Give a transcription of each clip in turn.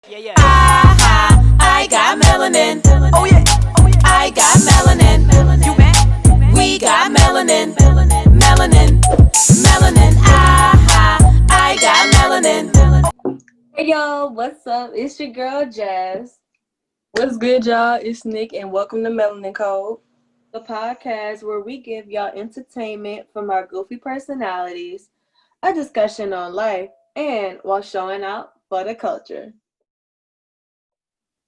Yeah, yeah. I got melanin. Oh yeah. I got melanin. You mad? We got melanin. Melanin. Melanin. I got melanin. Hey y'all, what's up? It's your girl Jazz, What's good, y'all? It's Nick, and welcome to Melanin Code, the podcast where we give y'all entertainment from our goofy personalities, a discussion on life, and while showing out for the culture.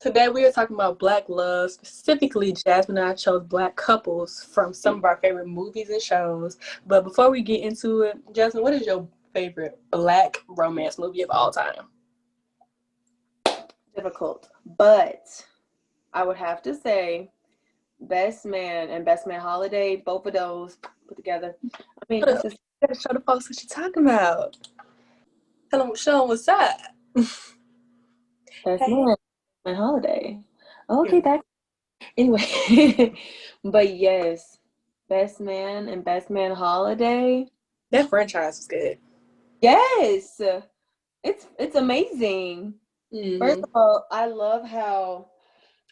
Today we are talking about Black love. Specifically, Jasmine and I chose Black couples from some of our favorite movies and shows. But before we get into it, Jasmine, what is your favorite Black romance movie of all time? Difficult, but I would have to say Best Man and Best Man Holiday, both of those put together. I mean, You gotta show the folks what you're talking about. Show them what's up. Best Hey. Man and Holiday. Okay, that anyway. But yes, Best Man and Best Man Holiday. That franchise was good. Yes, it's amazing. Mm-hmm. First of all, I love how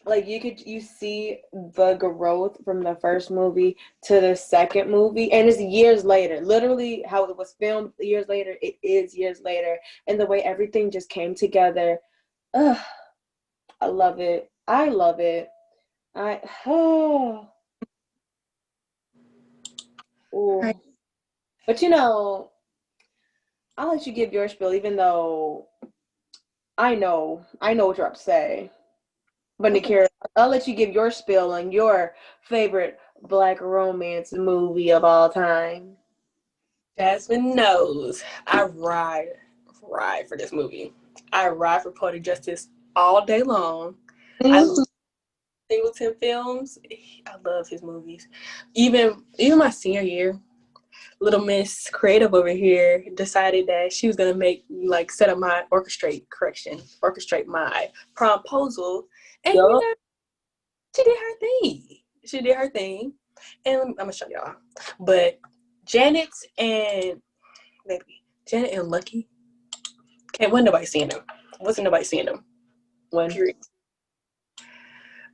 you see the growth from the first movie to the second movie, and it's years later. Literally, how it was filmed years later, it is years later, and the way everything just came together. Ugh, I love it. I love it. Oh. Ooh. But I'll let you give your spiel, even though I know what you're about to say. But Nikera, I'll let you give your spiel on your favorite Black romance movie of all time. Jasmine knows I ride for this movie. I ride for Poetic Justice all day long. I love Singleton films. I love his movies. Even my senior year, little Miss Creative over here decided that she was gonna orchestrate my promposal, and she did her thing. And I'm gonna show y'all. But Janet and Lucky, wasn't nobody seeing them. When? Period.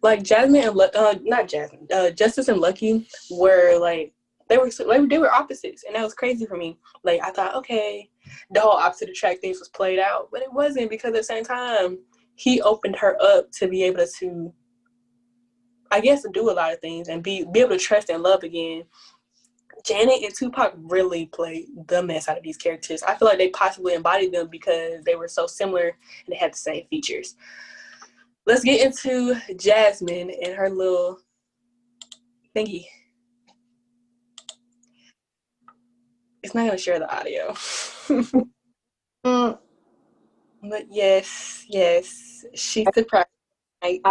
Like Jasmine and not Jasmine, Justice and Lucky were like they were opposites, and that was crazy for me. Like I thought, okay, the whole opposite attract things was played out, but it wasn't, because at the same time he opened her up to be able to, I guess, do a lot of things and be able to trust and love again. Janet and Tupac really played the mess out of these characters. I feel like they possibly embodied them because they were so similar and they had the same features. Let's get into Jasmine and her little thingy. It's not going to share the audio. But yes, she surprised me.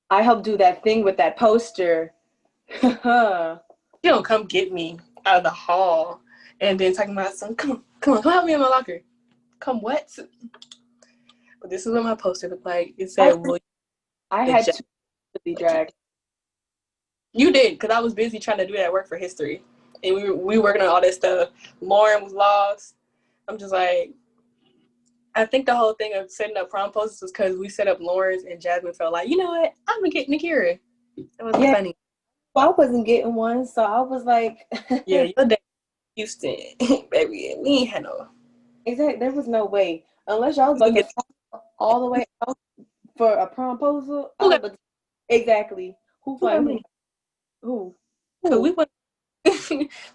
I helped do that thing with that poster. She don't come get me out of the hall and then talking about some, come help me in my locker. Come what? But this is what my poster looked like. It said, I had to be dragged. You did, because I was busy trying to do that work for history. And we were working on all that stuff. Lauren was lost. I'm just like, I think the whole thing of setting up prom posters was because we set up Lauren's, and Jasmine felt like, you know what, I'm going to get Nikera. That was funny. Well, I wasn't getting one, so I was like... Yeah, your day Houston, baby. We ain't had no... Exactly. There was no way. Unless y'all was about to all the way out for a promposal. Exactly. Who find me? Who?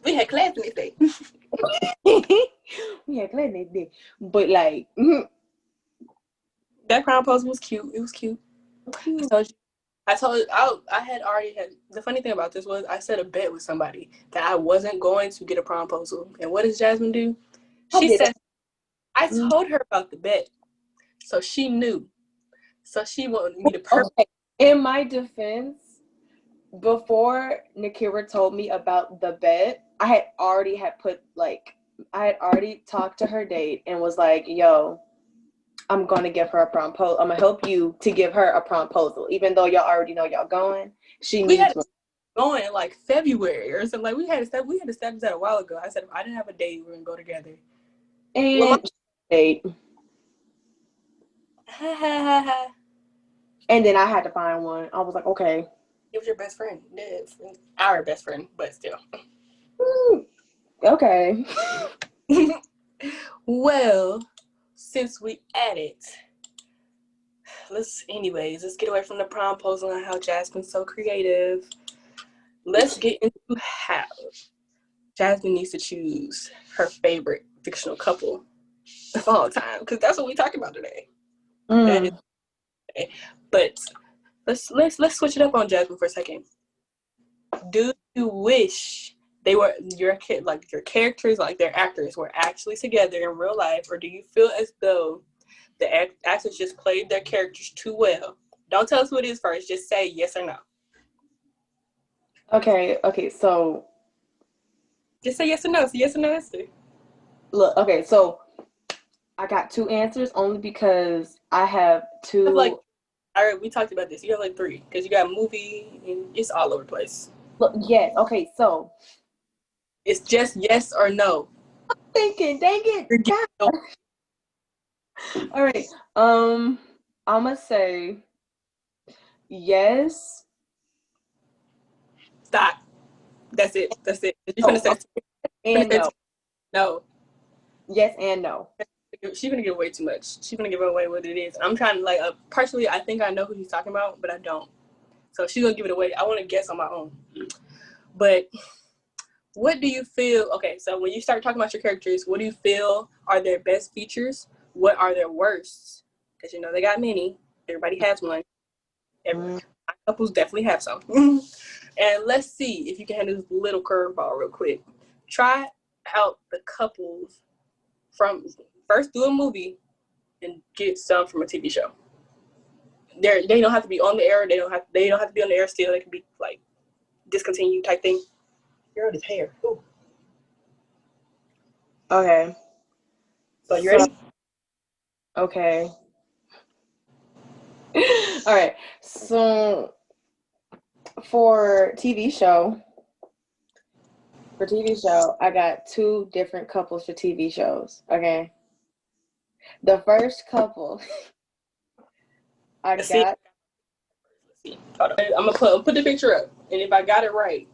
We had class the next day. We had class the next day. But like... That promposal was cute. It was cute. I had already had, the funny thing about this was I set a bet with somebody that I wasn't going to get a promposal. And what does Jasmine do? She said, I told her about the bet. So she knew. So she wanted me to Okay. In my defense, before Nikera told me about the bet, I had already talked to her date and was like, yo, I'm going to give her a promposal. I'm going to help you to give her a promposal. Even though y'all already know y'all going, she needs one. Going in like February or something. Like we had established that a while ago. I said, if I didn't have a date, we're going to go together. And date. And then I had to find one. I was like, okay. It was your best friend. Our best friend, but still. Okay. Well, since we at it, let's get away from the proposal and how Jasmine's so creative. Let's get into how Jasmine needs to choose her favorite fictional couple of all time, because that's what we're talking about today. But let's switch it up on Jasmine for a second. Do you wish they were your characters, like their actors, were actually together in real life, or do you feel as though the actors just played their characters too well? Don't tell us who it is first. Just say yes or no. Okay, so just say yes or no. It's a yes or no answer. Look, okay, so I got 2 answers only because I have 2. All right, we talked about this. You have like 3 because you got movie and it's all over the place. Look, yes, okay, so it's just yes or no. I'm thinking, dang it. All right, I'm gonna say yes. Stop. That's it. You're gonna say and no. No. Yes and no. She's gonna give away too much. She's gonna give away what it is. I'm trying to personally, I think I know who she's talking about, but I don't. So she's gonna give it away. I want to guess on my own. But what do you feel? Okay, so when you start talking about your characters, what do you feel are their best features? What are their worsts? Because they got many. Everybody has one. Couples definitely have some. And let's see if you can handle this little curveball real quick. Try out the couples from first do a movie and get some from a TV show. They don't have to be on the air. They don't have to be on the air still. They can be like discontinued type thing. Girl, this hair. Ooh. Okay. So you ready? Okay. All right. So for TV show, I got 2 different couples for TV shows. Okay. The first couple Let's see. Hold on. I'm gonna put the picture up, and if I got it right,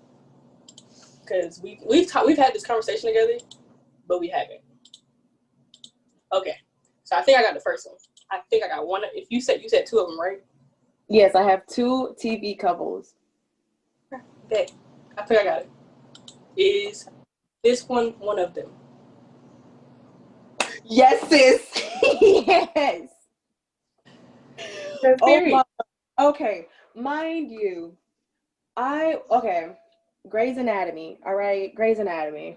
because we've had this conversation together, but we haven't. Okay, so I think I got the first one. I think I got one. If you said 2 of them, right? Yes, I have 2 TV couples. Okay, I think I got it. Is this one of them? Yes, sis. Yes. Okay, mind you, Grey's Anatomy, all right? Grey's Anatomy.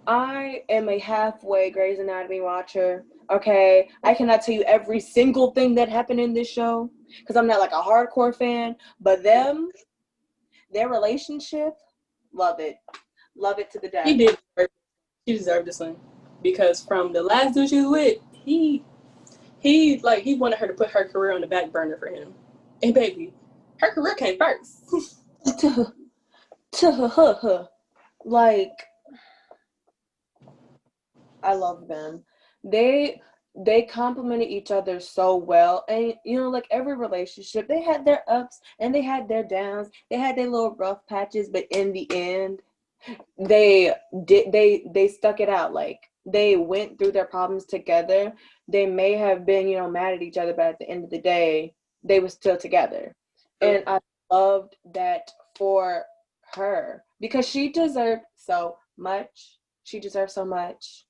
I am a halfway Grey's Anatomy watcher, okay? I cannot tell you every single thing that happened in this show because I'm not like a hardcore fan, but their relationship, love it. Love it to the death. She deserved this one because from the last dude she was with, he wanted her to put her career on the back burner for him. And baby, her career came first. Like, I love them. They complemented each other so well. And like every relationship, they had their ups and they had their downs. They had their little rough patches, but in the end, they stuck it out. Like, they went through their problems together. They may have been, mad at each other, but at the end of the day, they were still together. And I loved that for her because she deserved so much. She deserved so much.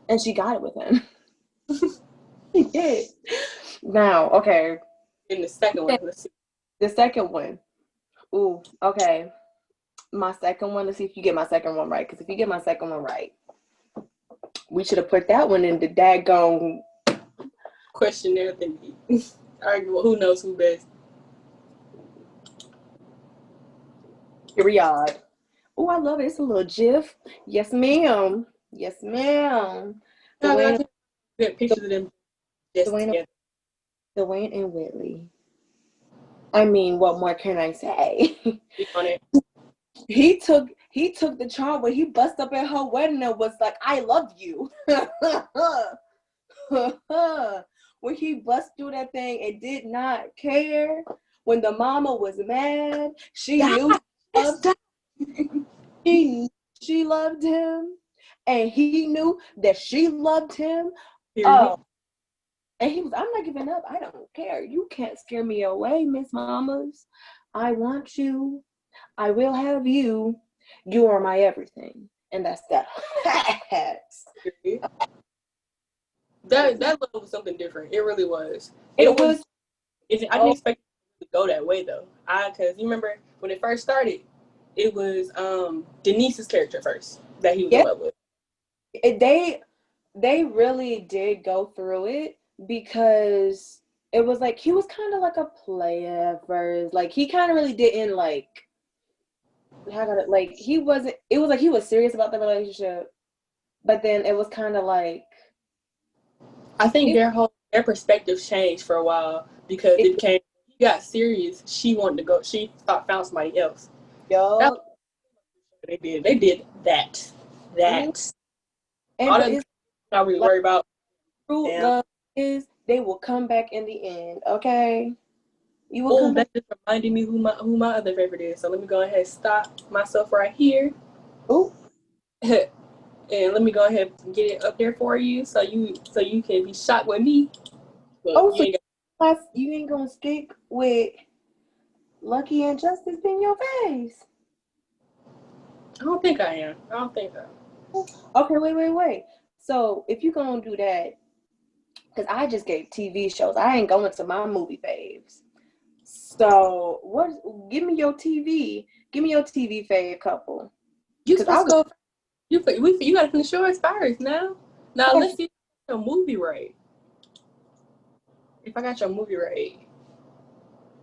And she got it with him. She did. Now, okay. In the second one, let's see. The second one. Ooh, okay. My second one, let's see if you get my second one right. Because if you get my second one right, we should have put that one in the daggone questionnaire thingy. All right, well, who knows who best? Period. Oh, I love it. It's a little gif. Yes, ma'am. Yes, ma'am. Dwayne, pictures of them just together. Dwayne and Whitley. I mean, what more can I say? He took the charm when he bust up at her wedding and was like, "I love you." when he bust through that thing and did not care, when the mama was mad, she knew she loved him, and he knew that she loved him. Period. Oh, and he was, I'm not giving up. I don't care. You can't scare me away, Miss Mamas. I want you. I will have you. You are my everything. And that's that. Period. That love was something different. It really was. I didn't expect it to go that way though. Because you remember when it first started, it was Denise's character first that he was in love with. They really did go through it because it was like he was kind of like a player at first. Like he kind of really didn't like he wasn't, it was like he was serious about the relationship, but then it was kind of like I think their perspective changed for a while because he got serious. She wanted to go. She found somebody else. yo. They did that. And All but that it's not really like, worry about. true love is they will come back in the end. Okay, you will come back. That just reminded me who my other favorite is. So let me go ahead and stop myself right here. Oh, and let me go ahead and get it up there for you, so you can be shocked with me. But you ain't gonna stick with Lucky and Justice in your face. I don't think I am. I don't think so. Okay, wait. So if you're gonna do that, because I just gave TV shows, I ain't going to my movie faves. So give me your TV fave couple. You supposed to go. You gotta finish yours first now. Now let's see if I got your movie right. If I got your movie right,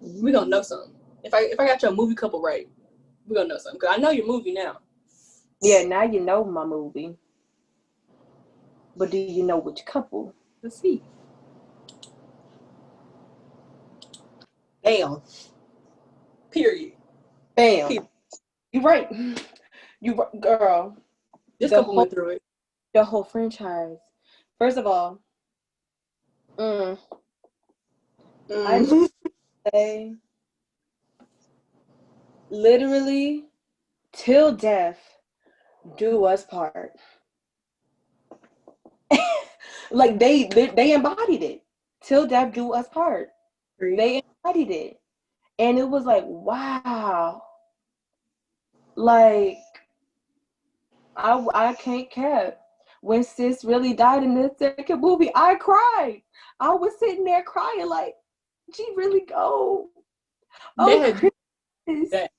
we gonna know something. If I got your movie couple right, we gonna know something. Cause I know your movie now. Yeah, now you know my movie. But do you know which couple? Let's see. Bam. Period. Bam. Period. You're right. Girl. This couple went through it. The whole franchise. First of all, I just say, literally, till death do us part. Like they embodied it. Till death do us part. They embodied it. And it was like, wow. Like, I can't cap. When sis really died in the second movie, I cried. I was sitting there crying like, she really go. Oh, that.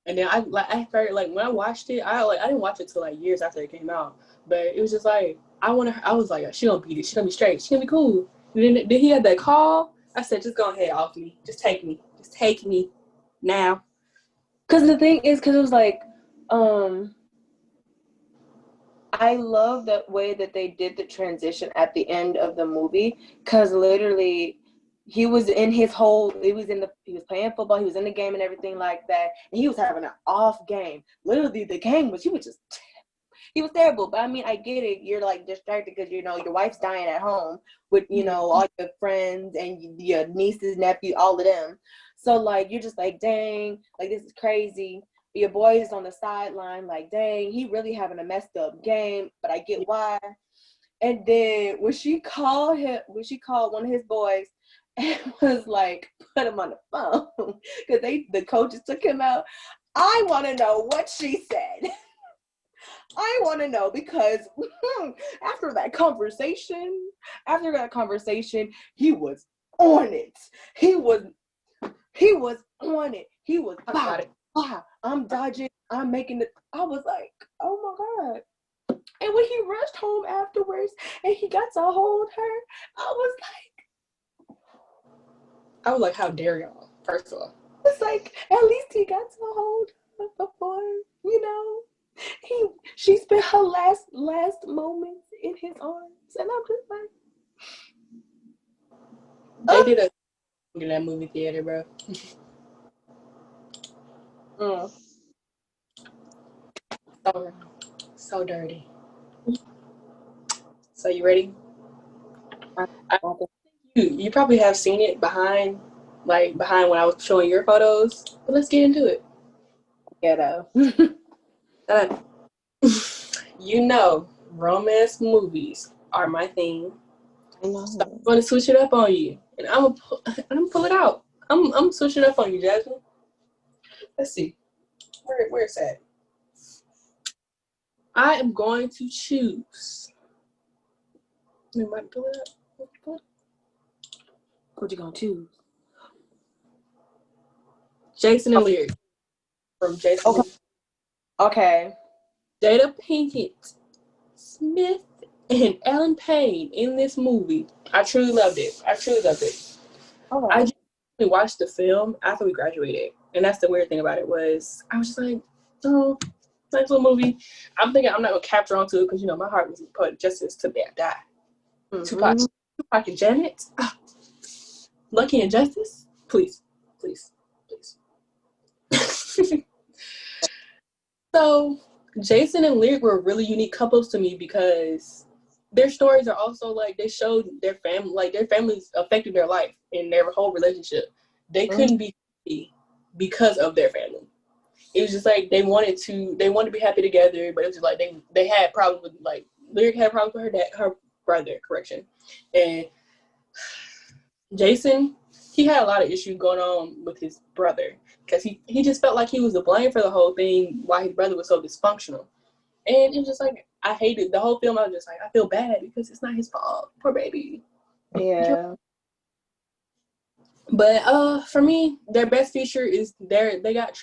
And then I heard, like, when I watched it, I didn't watch it till like years after it came out, but it was just like I was like, she gonna beat it, she gonna be straight, she gonna be cool. And then he had that call. I said, just go ahead off me, just take me now. Because the thing is, because it was like, I love the way that they did the transition at the end of the movie, because literally he was playing football, he was in the game and everything like that, and he was having an off game. Literally the game he was terrible. But I mean, I get it, you're like distracted because your wife's dying at home with all your friends and your nieces, nephews, all of them. So like you're just like, dang, like this is crazy. Your boy is on the sideline, like, dang, he really having a messed up game, but I get why. And then when she called one of his boys and was like, put him on the phone because the coaches took him out. I want to know what she said. I want to know, because after that conversation, he was on it. He was on it. He was I'm dodging. I'm making it. I was like, oh my God. And when he rushed home afterwards and he got to hold her, I was like, how dare y'all, first of all. It's like, at least he got to hold her before, she spent her last moments in his arms. And I'm just like, they did in that movie theater, bro. So dirty. So you ready? I, I, I think you probably have seen it behind when I was showing your photos. But let's get into it. ghetto. Uh, you know, romance movies are my thing. I So I'm know. going to switch it up on you, and I'm gonna pull it out. I'm switching up on you, Jasmine. Let's see, where's that? I am going to choose. We might pull it up. What you gonna choose? Jason and Lyric from Jason. Okay. Okay. Jada Pinkett Smith and Ellen Payne in this movie. I truly loved it. I Okay. just watched the film after we graduated, and that's the weird thing about it was I was just like, oh, nice little movie. I'm thinking I'm not gonna capture onto it because my heart was put justice to die. Mm-hmm. Tupac and Janet, Lucky and Justice, please. So Jason and Lyric were really unique couples to me because their stories are also like they showed their family, like their families affected their life and their whole relationship. They couldn't be happy because of their family. It was just like they wanted to be happy together, but it was just like they had problems with like Lyric had problems with her brother, and Jason, he had a lot of issues going on with his brother because he just felt like he was to blame for the whole thing why his brother was so dysfunctional. And it was just like, I hated the whole film. I was just like, I feel bad because it's not his fault. Poor baby. Yeah. But for me, their best feature is they got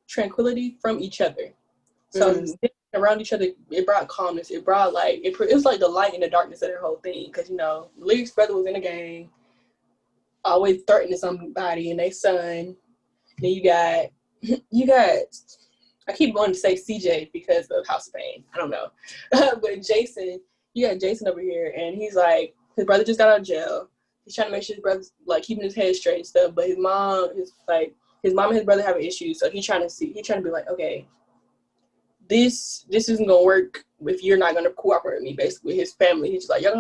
tranquility from each other. So around each other, it brought calmness. It brought like, it was like the light in the darkness of their whole thing. Because, Lyric's brother was in the gang, always threatening somebody and they son. Then you got I keep wanting to say CJ because of House of Pain. I don't know. But Jason, you got Jason over here and he's like, his brother just got out of jail. He's trying to make sure his brother's like keeping his head straight and stuff. But his mom and his brother have an issue. So he's trying to be like, okay, this isn't gonna work if you're not gonna cooperate with me, basically with his family. He's just like, y'all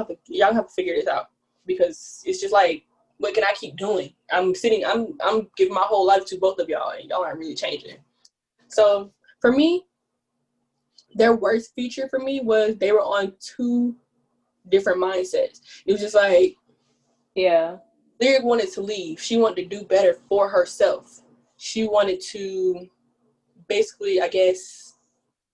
have to figure this out. Because it's just like, what can I keep doing? I'm giving my whole life to both of y'all and y'all aren't really changing. So for me, their worst feature for me was they were on two different mindsets. It was just like, Yeah. Lyric wanted to leave. She wanted to do better for herself. She wanted to basically, I guess,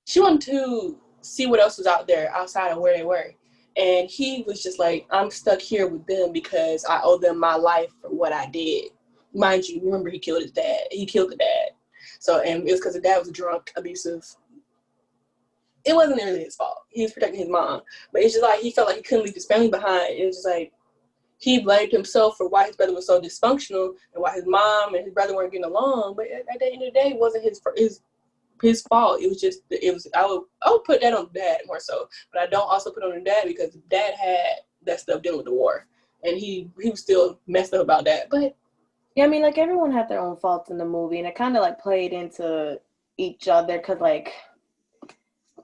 she wanted to see what else was out there outside of where they were. And he was just like, I'm stuck here with them because I owe them my life for what I did. Mind you, remember he killed his dad. He killed the dad. So, and it was because the dad was a drunk, abusive. It wasn't really his fault. He was protecting his mom. But it's just like, he felt like he couldn't leave his family behind. It was just like, he blamed himself for why his brother was so dysfunctional and why his mom and his brother weren't getting along. But at the end of the day, it wasn't his fault. I would put that on dad more so, but I don't also put it on the dad because dad had that stuff dealing with the war, and he was still messed up about that. But Yeah, I mean, like everyone had their own faults in the movie, and it kind of like played into each other because like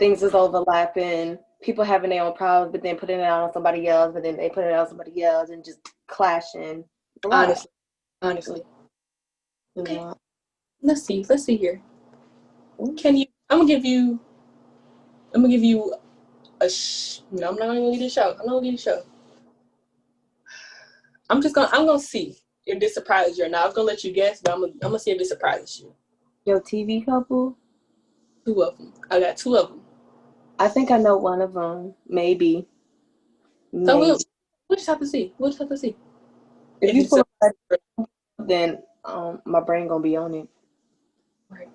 things was overlapping, people having their own problems, but then putting it out on somebody else, but then they put it out on somebody else, and just clashing a lot. honestly, okay. Yeah. Let's see here. Can you? I'm gonna give you a. No, I'm not gonna give you the show. I'm not gonna give you the show. I'm gonna see if this surprises you or not. I was gonna let you guess, but I'm gonna see if this surprises you. Your TV couple? Two of them. I got two of them. I think I know one of them. Maybe. So Maybe. we'll just have to see. If If you it's pull it up, then my brain gonna be on it. right.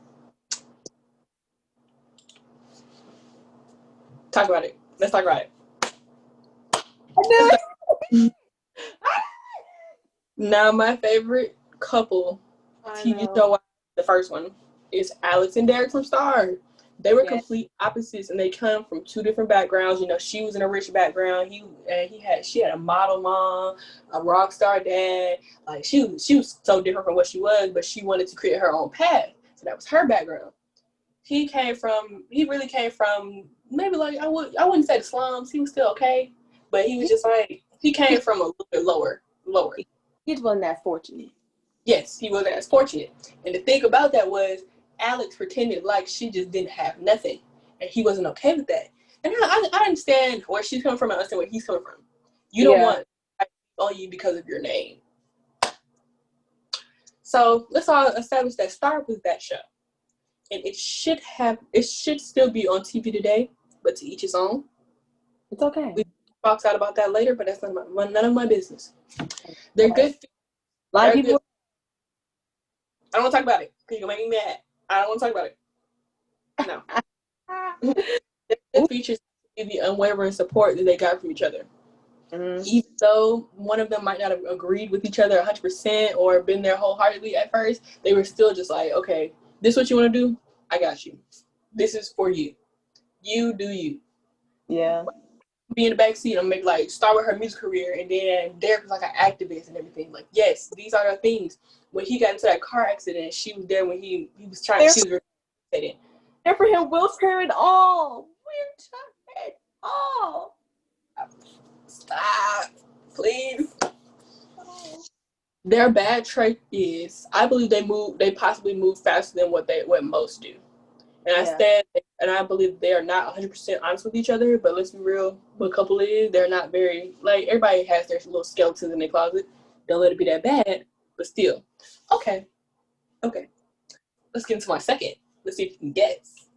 Talk about it. Let's talk about it. I knew it. Now, my favorite couple TV show, the first one, is Alex and Derek from Star. They were complete opposites, and they come from two different backgrounds. She was in a rich background. She had a model mom, a rock star dad. Like she was so different from what she was, but she wanted to create her own path. So that was her background. He really came from maybe like I wouldn't say the slums. He was still okay, but he was just like He came from a little bit lower. He wasn't that fortunate. Yes, he wasn't as fortunate. And the thing about that was Alex pretended like she just didn't have nothing. And he wasn't okay with that. And I understand where she's coming from. I understand where he's coming from. You don't want on you because of your name. So let's all establish that Star was that show. And it should still be on TV today, but to each his own. It's okay. We talk out about that later, but that's none of my business. They're good. A lot of people. I don't want to talk about it because you're going to make me mad. I don't want to talk about it. No. It features the unwavering support that they got from each other. Mm-hmm. Even though one of them might not have agreed with each other 100% or been there wholeheartedly at first, they were still just like, okay, this is what you want to do? I got you. This is for you. You do you. Yeah. Be in the backseat and make start with her music career, and then Derek was like an activist and everything. Like, yes, these are the things. When he got into that car accident, she was there when he was trying. She was recording. There for him, wheelchair and all. Wheelchair and all. Stop, please. Their bad trait is, I believe they possibly move faster than what most do. And I stand, and I believe they are not 100% honest with each other, but let's be real, what a couple is, they're not very, everybody has their little skeletons in their closet. Don't let it be that bad, but still. Okay. Let's get into my second. Let's see if you can guess.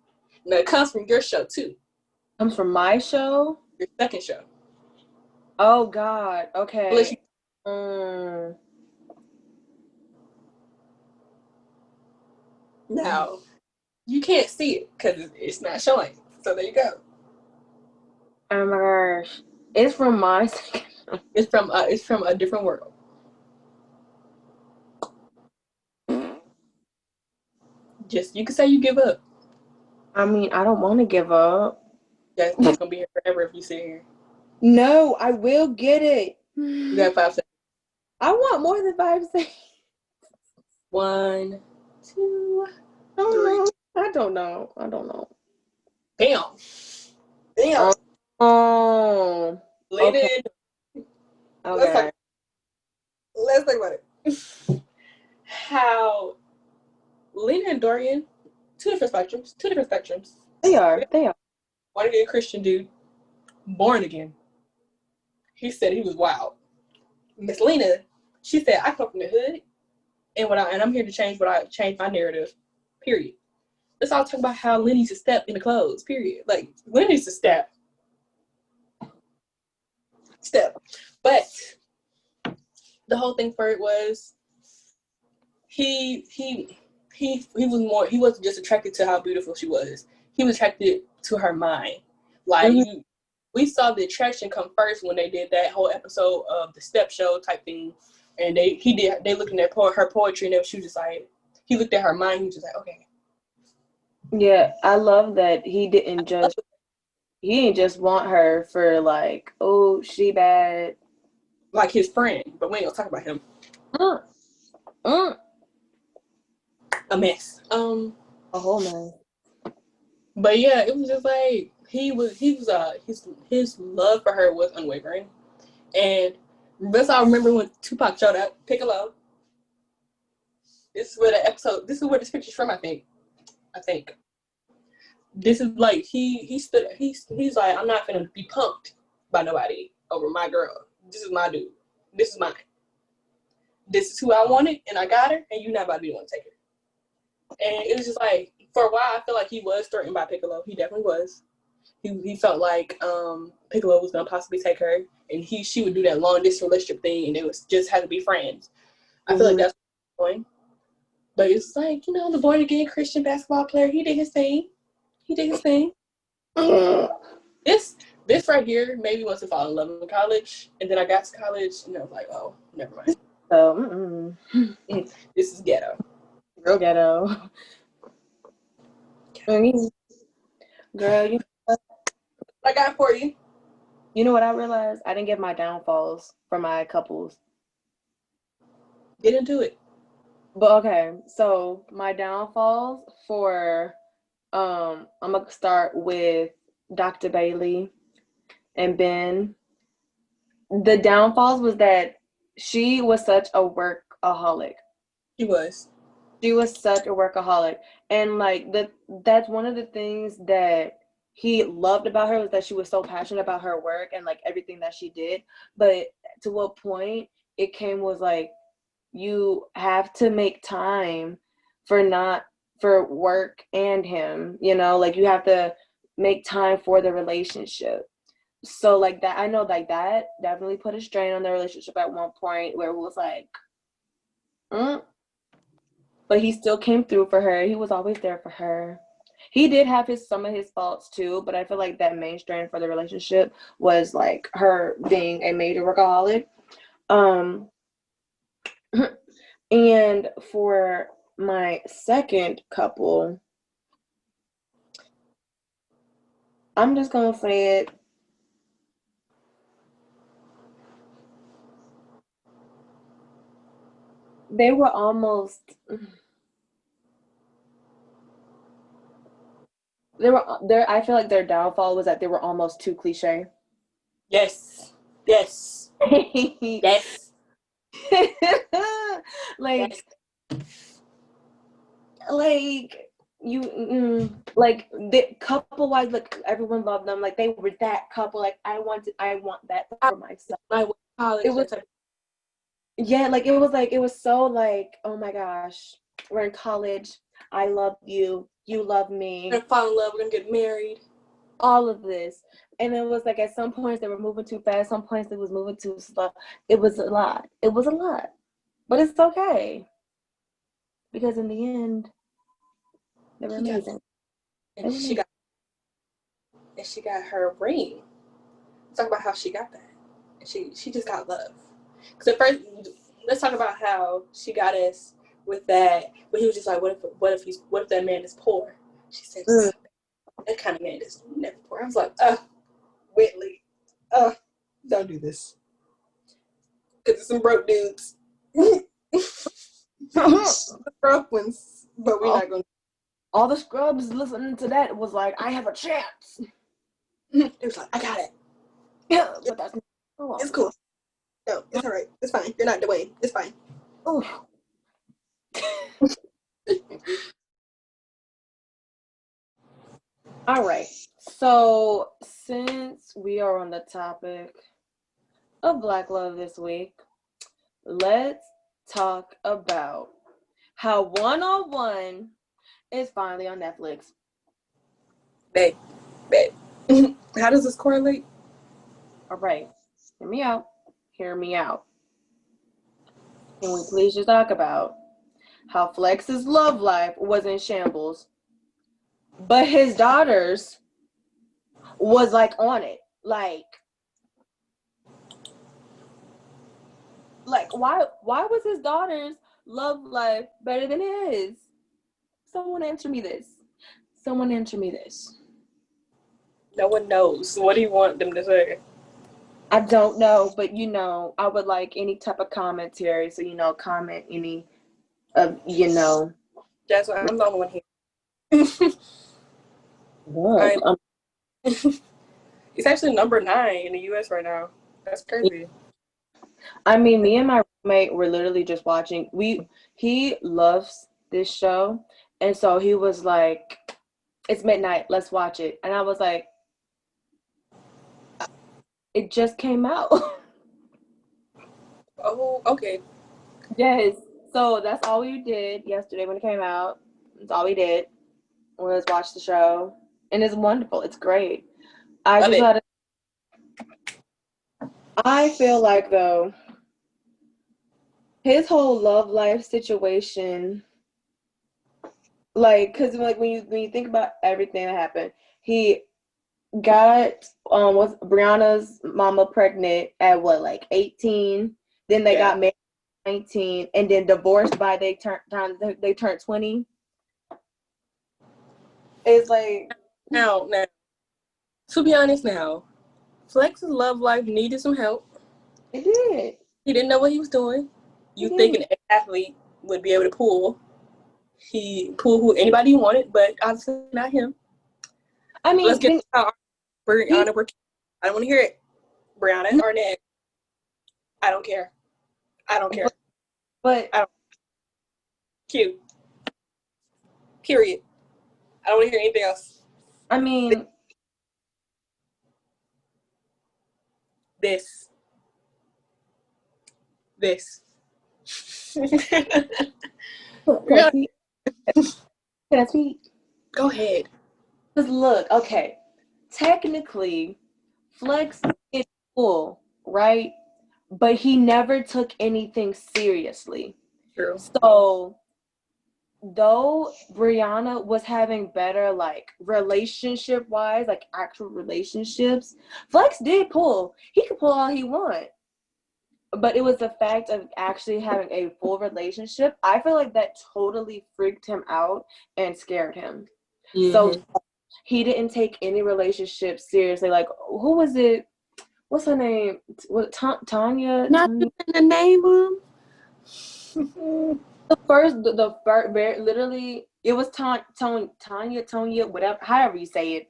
Now, it comes from your show, too. Comes from my show? Your second show. Oh, God. Okay. Now, you can't see it because it's not showing. So there you go. Oh my gosh. It's from my second show. It's from a different world. You can say you give up. I mean, I don't want to give up. That's not gonna be here forever if you sit here. No, I will get it. You got 5 seconds. I want more than 5 seconds. 1, 2, 3. I don't know. Damn. Oh. Okay. Okay. Let's talk about it. How Lena and Dorian, two different spectrums. They are. Born again Christian dude. Born again. He said he was wild. Miss Lena, she said, I come from the hood, and I'm here to change my narrative. Period. Let's all talk about how Lena needs to step in the clothes. Period. Lena needs to step. But the whole thing for it was he wasn't just attracted to how beautiful she was. He was attracted to her mind. We saw the attraction come first when they did that whole episode of the step show type thing, and they looked at her poetry, and she was just like, he looked at her mind, he was just like, okay. Yeah, I love that he didn't just want her for oh, she bad. Like his friend, but we ain't gonna talk about him. A mess. A whole mess. But yeah, it was just like his love for her was unwavering. And best I remember when Tupac showed up, Piccolo. This is where this picture's from, I think. This is he's like, I'm not gonna be punked by nobody over my girl. This is my dude. This is mine. This is who I wanted, and I got her, and you're not about to be the one to take her. And it was just like, for a while, I feel like he was threatened by Piccolo. He definitely was. He felt like Piccolo was gonna possibly take her, and she would do that long distance relationship thing, and it was just had to be friends. I feel like that's what going. But it's like, the born again Christian basketball player, he did his thing. This right here made me want to fall in love in college, and then I got to college, and I was like, oh, never mind. So, this is ghetto. Real ghetto. Girl, you know what I got for you. You know what I realized? I didn't get my downfalls for my couples. Get into it. But okay, so my downfalls for I'm gonna start with Dr. Bailey and Ben. the downfalls was that she was such a workaholic. She was. She was such a workaholic. And like that's one of the things that he loved about her was that she was so passionate about her work and like everything that she did. But to what point it came was like you have to make time for work and him, you know, like you have to make time for the relationship. So like that, I know like that definitely put a strain on the relationship at one point where it was like, mm. But he still came through for her. He was always there for her. He did have some of his faults too, but I feel like that main strain for the relationship was like her being a major workaholic. Um, and for my second couple, I'm just gonna say it. They were almost. They were there. I feel like their downfall was that they were almost too cliche. Yes. Yes. Yes. Like, Yes. like you, like the couple wise, like everyone loved them. Like they were that couple. Like I want that for myself. I went to college. It was, yeah, like it was so like, oh my gosh, we're in college. I love you. You love me. we're gonna fall in love. We're gonna get married. All of this. And it was like at some points they were moving too fast, some points it was moving too slow. It was a lot. It was a lot. But it's okay. Because in the end, they were amazing. And she got her ring. Talk about how she got that. She just got love. Because at first, let's talk about how she got us with that. When he was just like, what if that man is poor? She said, that kind of man is never poor. I was like, Whitley, don't do this. Because it's some broke dudes. The broke ones, but we're not going to. All the scrubs listening to that was like, I have a chance. It was like, I got it. Yeah, but that's It's cool. No, it's all right. It's fine. You're not Dwayne. It's fine. Oh. All right. So since we are on the topic of Black love this week, let's talk about how 101 is finally on Netflix. Babe. How does this correlate? All right. Hear me out. Hear me out. Can we please just talk about how Flex's love life was in shambles, but his daughters was like on it. Like why was his daughter's love life better than his? Someone answer me this. Someone answer me this. No one knows. What do you want them to say? I don't know, but you know, I would like any type of commentary. So, you know, comment any of, you know. That's why I'm the only one here. Look, It's actually number 9 in the US right now. That's crazy. I mean, me and my roommate were literally just watching. He loves this show, and so he was like, "It's midnight. Let's watch it." And I was like, "It just came out." Oh, okay. Yes. So that's all we did yesterday when it came out. That's all we did was watch the show, and it's wonderful. It's great. I feel like though, his whole love life situation, like, cause like when you think about everything that happened, he got was Brianna's mama pregnant at what, like 18. Then they got married at 19, and then divorced by they turned 20. It's like Now, to be honest, now Flex's love life needed some help. it did. He didn't know what he was doing. You think an athlete would be able to pull? He pulled who anybody he wanted, but obviously not him. I mean, let's get Brianna. I don't want to hear it. Brianna Arnett. I don't care. I don't care. But I don't. Cute. Period. I don't want to hear anything else. I mean, This. can I speak? Can I speak? Go ahead. Because look, okay, technically, Flex is cool, right? But he never took anything seriously. True. So though Brianna was having better like relationship wise, like actual relationships, Flex did pull. He could pull all he want. But it was the fact of actually having a full relationship. I feel like that totally freaked him out and scared him. Mm-hmm. So he didn't take any relationship seriously. Like, who was it? What's her name? Was it Tanya? Not Tanya? the name of The first, literally, it was Tanya, whatever, however you say it.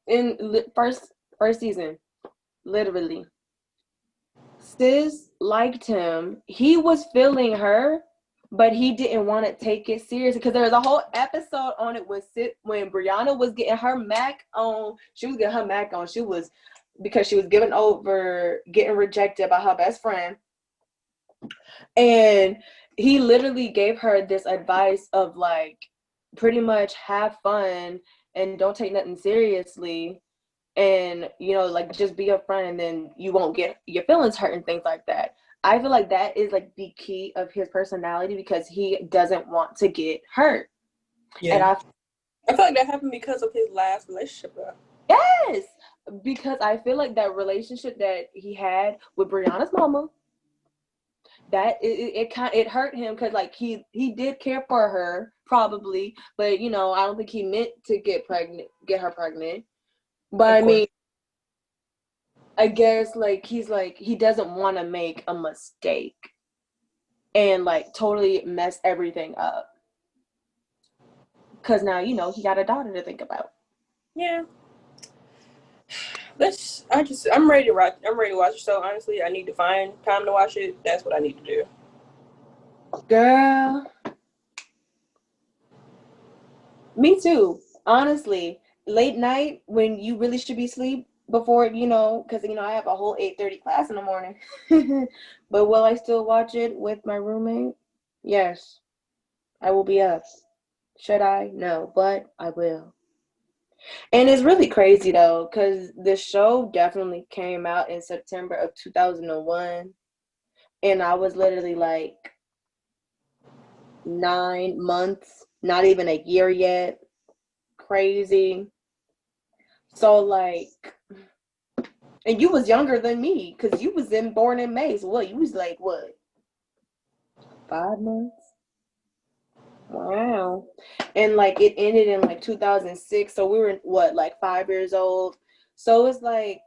In first season, literally, sis liked him. He was feeling her, but he didn't want to take it seriously because there was a whole episode on it when Brianna was getting her Mac on. She was getting her Mac on. She was because she was getting rejected by her best friend. And he literally gave her this advice of like pretty much have fun and don't take nothing seriously, and like just be a friend and then you won't get your feelings hurt and things like that. I feel like that is like the key of his personality because he doesn't want to get hurt. Yeah. And I feel like that happened because of his last relationship though. Yes, because I feel like that relationship that he had with Brianna's mama, that it hurt him because like he did care for her probably, but I don't think he meant to get her pregnant. But I mean, I guess like he doesn't want to make a mistake and like totally mess everything up because now he got a daughter to think about. Yeah. I'm ready to watch. I'm ready to watch it. So honestly, I need to find time to watch it. That's what I need to do. Girl, me too. Honestly, late night when you really should be asleep before, because I have a whole 8:30 class in the morning. But will I still watch it with my roommate? Yes, I will be up. Should I? No, but I will. And it's really crazy though, because the show definitely came out in September of 2001, and I was literally like 9 months, not even a year yet. Crazy. So like, and you was younger than me because you was born in May. So what? You was like what? 5 months? Wow. And like it ended in like 2006. So we were what, like 5 years old. So it's like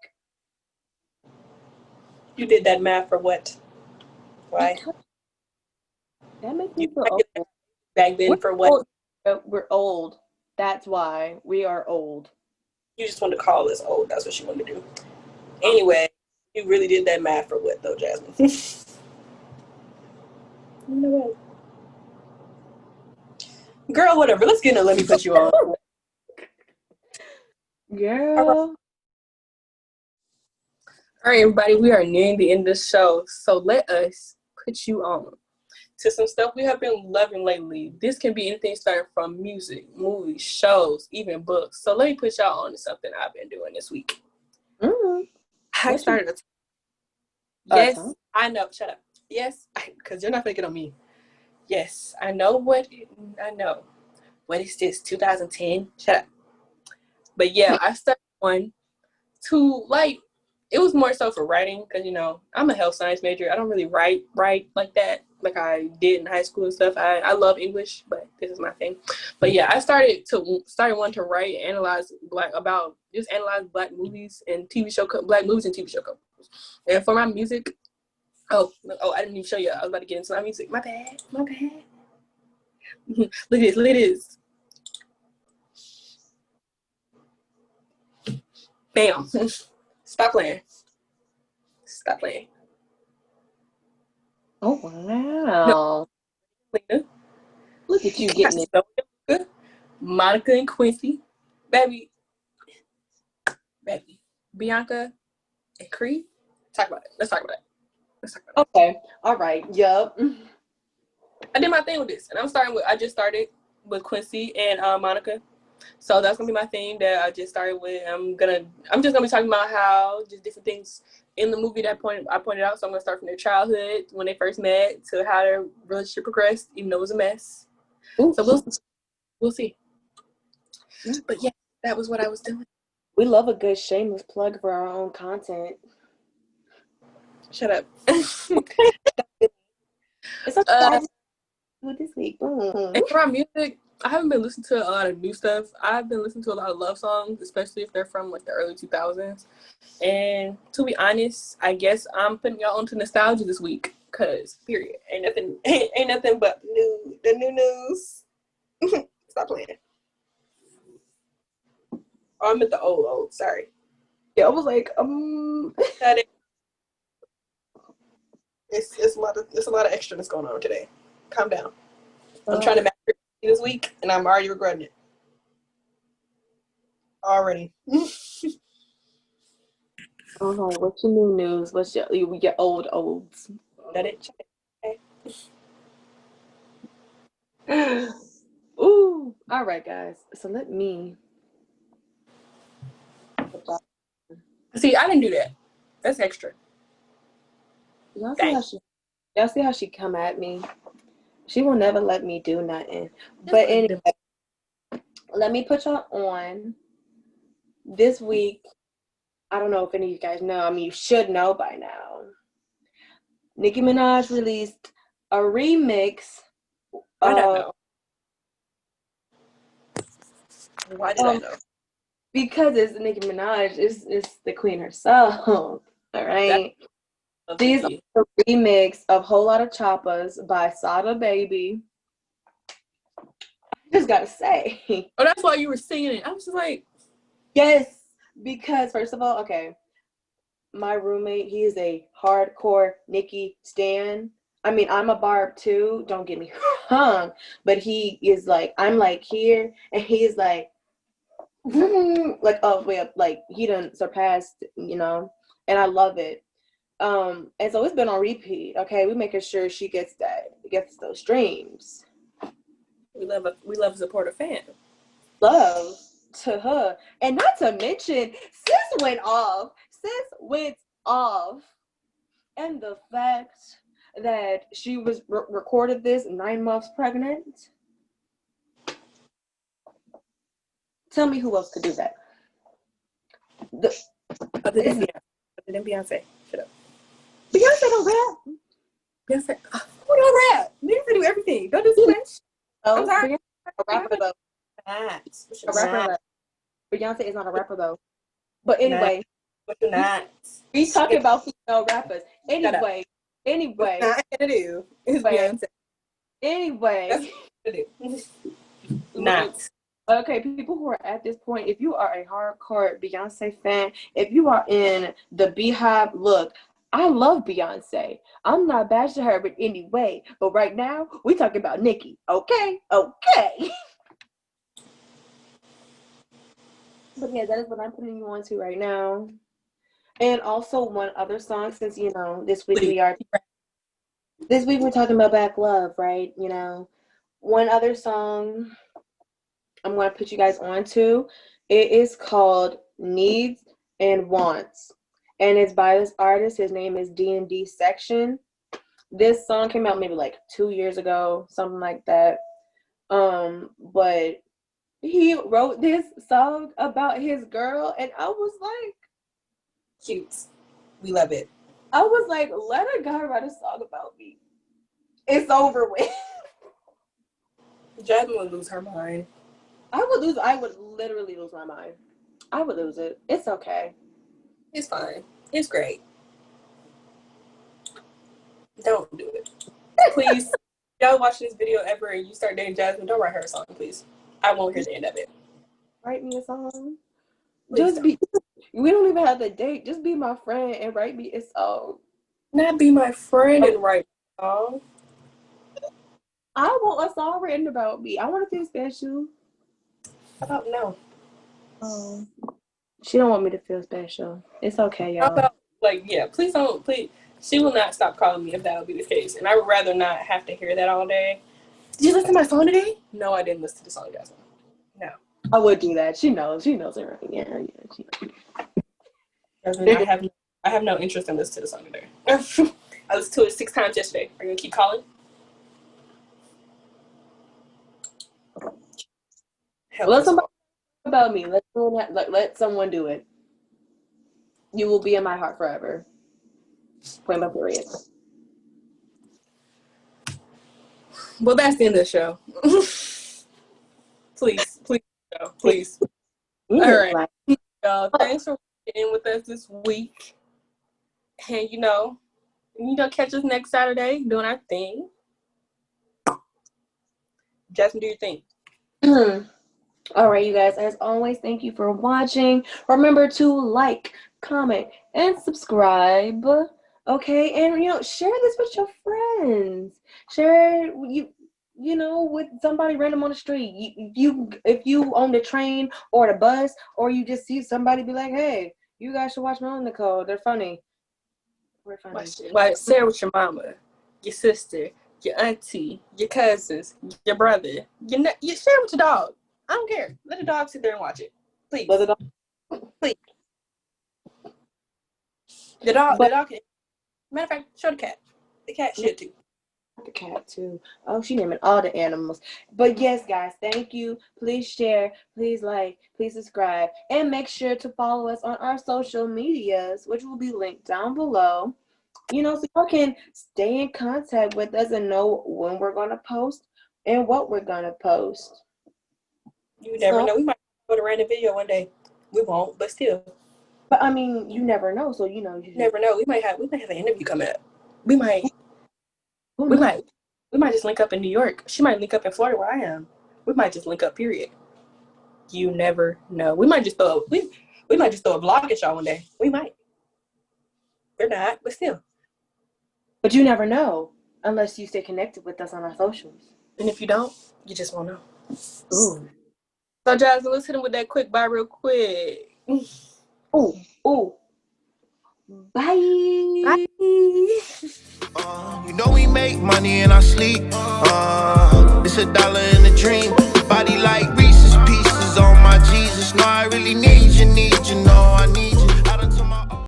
You did that math for what? Why? That makes me feel old. Back then for what? Old. We're old. That's why we are old. You just wanted to call us old. That's what you wanted to do. Anyway, you really did that math for what though, Jasmine? You know what? Girl, whatever. Let's get in. Let me put you on. Girl. All right, everybody. We are nearing the end of the show, so let us put you on to some stuff we have been loving lately. This can be anything starting from music, movies, shows, even books. So let me put y'all on to something I've been doing this week. Mm-hmm. I started Yes, I know. Shut up. Yes, because you're not going to get on me. Yes, I know. What is this, 2010? Shut up. But yeah, I started one to like, it was more so for writing because, I'm a health science major. I don't really write like that, like I did in high school and stuff. I love English, but this is my thing. But yeah, I started one to write and analyze black movies and TV show, black movies and TV show couples. And for my music, oh, I didn't even show you. I was about to get into my music. My bad. Look at this. Bam. Stop playing. Oh wow! Lena. Look at you We got getting it. Sonia, Monica and Quincy, baby, Bianca and Cree. Talk about it. Let's talk about it. Okay. All right. Yup. I did my thing with this, and I just started with Quincy and Monica. So that's gonna be my theme that I just started with. I'm just gonna be talking about how just different things in the movie that I pointed out. So I'm gonna start from their childhood when they first met to how their relationship progressed, even though it was a mess. Ooh. So we'll see. But yeah, that was what I was doing. We love a good shameless plug for our own content. Shut up. It's okay. This week. Boom. And for our music, I haven't been listening to a lot of new stuff. I've been listening to a lot of love songs, especially if they're from like the early 2000s. And to be honest, I guess I'm putting y'all onto nostalgia this week. Cause period, ain't nothing but the new news. Stop playing. Oh, I'm at the old. Sorry. Yeah, I was like, It's a lot of extraness going on today. Calm down. I'm trying to master it this week, and I'm already regretting it. Already. What's your new news? What's your olds? That it. Okay. Ooh. All right, guys. So let me. See, I didn't do that. That's extra. Y'all see how she come at me? She will never let me do nothing. But anyway, let me put y'all on. This week, I don't know if any of you guys know. I mean, you should know by now. Nicki Minaj released a remix. Why did I know? Why did I know? Because it's Nicki Minaj. It's the queen herself. All right. These are the remix of Whole Lotta Choppas by Sada Baby. I just gotta say. Oh, that's why you were singing it. I was just like, yes, because first of all, okay, my roommate, he is a hardcore Nicki stan. I mean, I'm a Barb too, don't get me wrong, but he is like, I'm like here, and he's like all the way up, like he done surpassed, and I love it. And so it's been on repeat. Okay, we making sure she gets those streams. we love support a fan. Love to her, and not to mention, sis went off. And the fact that she was recorded this 9 months pregnant. Tell me who else could do that. Other than Beyonce. Shut up. Beyonce don't rap. Beyonce. Who don't rap? Beyonce do everything. Don't do too much. I'm sorry. A rapper though. A rapper. Beyonce is not a rapper though. But anyway. But you're not. We talking about female rappers. Anyway. Not gonna do. It's Beyonce. Anyway. That's what to do. Not. Okay, people who are at this point, if you are a hardcore Beyonce fan, if you are in the Beehive, look, I love Beyonce. I'm not bashing her, but anyway. But right now, we talking about Nicki. Okay. But yeah, that is what I'm putting you on to right now. And also one other song, since this week we're talking about back love, right? One other song I'm going to put you guys on to. It is called Needs and Wants. And it's by this artist. His name is D&D Section. This song came out maybe like 2 years ago, something like that. But he wrote this song about his girl, and I was like, cute. We love it. I was like, let a guy write a song about me. It's over with. Jasmine would lose her mind. I would literally lose my mind. I would lose it. It's okay. It's fine. It's great. Don't do it. Please. Y'all watch this video ever and you start dating Jasmine, don't write her a song, please. I won't hear the end of it. Write me a song. Please We don't even have the date. Just be my friend and write me a song. Not be my friend and write Oh, I want a song written about me. I want to feel special. I don't know. Oh, she don't want me to feel special. It's okay, How y'all. about, like, yeah, please don't, please. She will not stop calling me if that would be the case. And I would rather not have to hear that all day. Did you listen to my song today? No, I didn't listen to the song, Jasmine. No. I would do that. She knows. She knows everything. Yeah. She knows. Jasmine, I have no interest in listening to the song today. I listened to it 6 times yesterday. Are you gonna keep calling? Let somebody about me. Let someone do it. You will be in my heart forever. Point by period. Well, that's the end of the show. please, show, please. All right, y'all. Thanks for being with us this week. And catch us next Saturday doing our thing. Jasmine, do your thing. All right, you guys. As always, thank you for watching. Remember to like, comment, and subscribe. Okay, and share this with your friends. Share it, with somebody random on the street. If you on the train or the bus, or you just see somebody, be like, hey, you guys should watch Mel Nicole. They're funny. We're funny. Like, share with your mama, your sister, your auntie, your cousins, your brother. You share with your dog. I don't care. Let the dog sit there and watch it. Please. Let the dog. Please. The dog can. Matter of fact, show the cat. The cat should too. The cat too. Oh, she naming all the animals. But yes, guys, thank you. Please share, please like, please subscribe, and make sure to follow us on our social medias, which will be linked down below. So y'all can stay in contact with us and know when we're gonna post and what we're gonna post. You never know. We might put a random video one day. We won't, but still. But I mean, you never know. So you never know. We might have an interview coming up. We might just link up in New York. She might link up in Florida where I am. We might just link up. Period. You never know. We might just throw a vlog at y'all one day. We might. We're not, but still. But you never know unless you stay connected with us on our socials. And if you don't, you just won't know. Ooh. So, Jasmine, let's hit him with that quick bye real quick. Ooh. Bye. Bye. We make money in our sleep. It's $1 in a dream. Body like Reese's Pieces on my Jesus. No, I really need you. No, I need